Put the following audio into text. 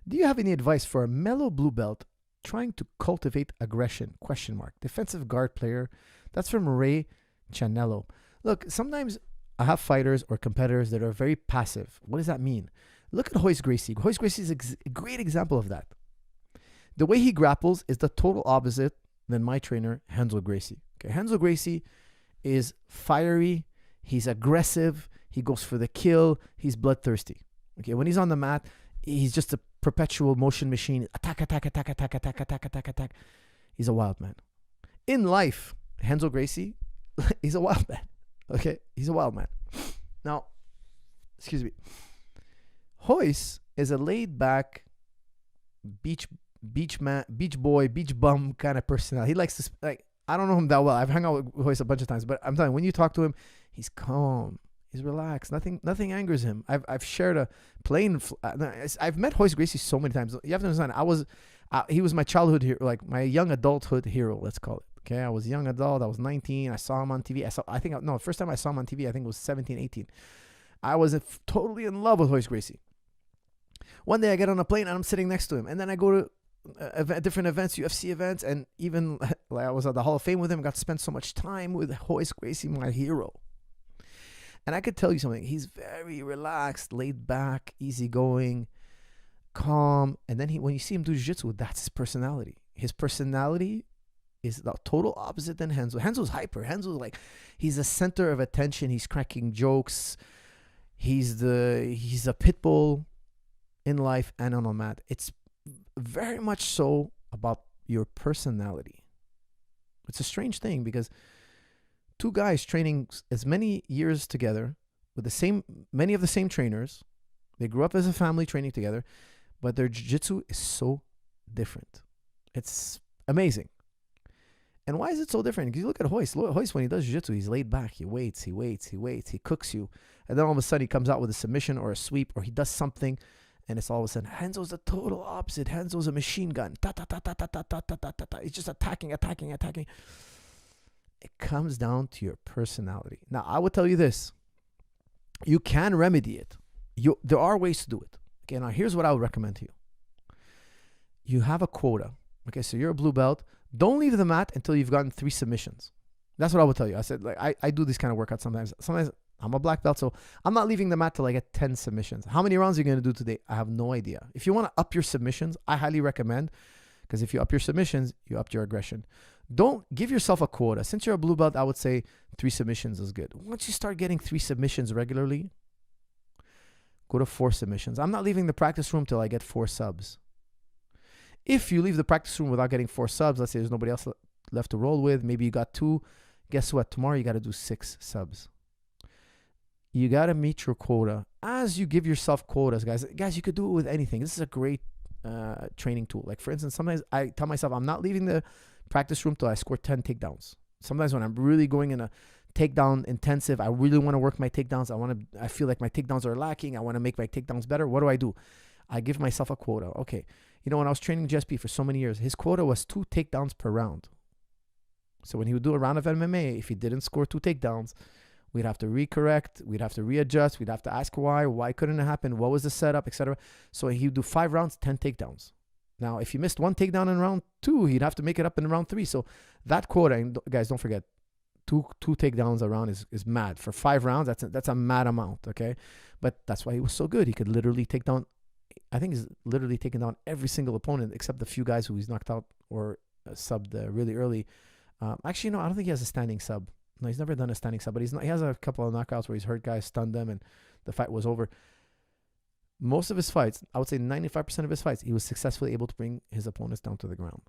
Do you have any advice for a mellow blue belt trying to cultivate aggression? Question mark. Defensive guard player. That's from Ray Chanello. Look, sometimes I have fighters or competitors that are very passive. What does that mean? Look at Royce Gracie. Royce Gracie is a great example of that. The way he grapples is the total opposite than my trainer, Renzo Gracie. Okay, Renzo Gracie is fiery. He's aggressive. He goes for the kill. He's bloodthirsty. Okay, when he's on the mat, he's just a perpetual motion machine. Attack, attack, attack, attack, attack, attack, attack, attack. He's a wild man. In life, Renzo Gracie, he's a wild man. Okay, he's a wild man. Now, excuse me. Royce is a laid-back beach boy, beach bum kind of personality. He likes to like. I don't know him that well. I've hung out with Royce a bunch of times, but I'm telling you, when you talk to him, he's calm. He's relaxed. Nothing angers him. I've shared a plane. I've met Royce Gracie so many times. You have to understand. He was my childhood hero, like my young adulthood hero. Let's call it. Okay, I was a young adult. I was 19. I saw him on TV. First time I saw him on TV, I think it was 17, 18. I was totally in love with Royce Gracie. One day I get on a plane and I'm sitting next to him, and then I go to different events, UFC events, and even like I was at the Hall of Fame with him. Got to spend so much time with Royce Gracie, my hero. And I could tell you something. He's very relaxed, laid back, easygoing, calm. And then when you see him do jiu-jitsu, that's his personality. His personality is the total opposite than Renzo. Renzo's hyper. Renzo's like, he's the center of attention. He's cracking jokes. He's a pit bull in life and on the mat. It's very much so about your personality. It's a strange thing because two guys training as many years together with many of the same trainers. They grew up as a family training together, but their jiu-jitsu is so different. It's amazing. And why is it so different? Because you look at Royce. Royce, when he does jiu-jitsu, he's laid back. He waits. He cooks you. And then all of a sudden he comes out with a submission or a sweep, or he does something, and it's all of a sudden, Renzo's the total opposite. Renzo's a machine gun. Ta, ta, ta, ta, ta, ta, ta, ta, ta, ta. He's just attacking. It comes down to your personality. Now, I would tell you this. You can remedy it. There are ways to do it. Okay, now here's what I would recommend to you. You have a quota. Okay, so you're a blue belt. Don't leave the mat until you've gotten 3 submissions. That's what I would tell you. I said, like, I do this kind of workout sometimes. Sometimes I'm a black belt, so I'm not leaving the mat till I get 10 submissions. How many rounds are you going to do today? I have no idea. If you want to up your submissions, I highly recommend, because if you up your submissions, you up your aggression. Don't give yourself a quota. Since you're a blue belt, I would say 3 submissions is good. Once you start getting 3 submissions regularly, go to 4 submissions. I'm not leaving the practice room till I get 4 subs. If you leave the practice room without getting 4 subs, let's say there's nobody else left to roll with, maybe you got 2. Guess what? Tomorrow you got to do 6 subs. You got to meet your quota. As you give yourself quotas, guys, you could do it with anything. This is a great training tool. Like, for instance, sometimes I tell myself I'm not leaving the practice room till I score 10 takedowns. Sometimes when I'm really going in a takedown intensive, I really want to work my takedowns. I feel like my takedowns are lacking. I want to make my takedowns better. What do? I give myself a quota. Okay. You know, when I was training GSP for so many years, his quota was 2 takedowns per round. So when he would do a round of MMA, if he didn't score 2 takedowns, we'd have to recorrect, we'd have to readjust, we'd have to ask why couldn't it happen, what was the setup, etc. So he would do 5 rounds, 10 takedowns. Now, if he missed 1 takedown in round 2, he'd have to make it up in round 3. So that quota, and guys, don't forget, two takedowns a round is mad. For 5 rounds, that's a mad amount, okay? But that's why he was so good. He could literally take down, I think he's literally taken down every single opponent except the few guys who he's knocked out or subbed really early. Actually, no, I don't think he has a standing sub. No, he's never done a standing sub, but he has a couple of knockouts where he's hurt guys, stunned them, and the fight was over. Most of his fights, I would say 95% of his fights, he was successfully able to bring his opponents down to the ground.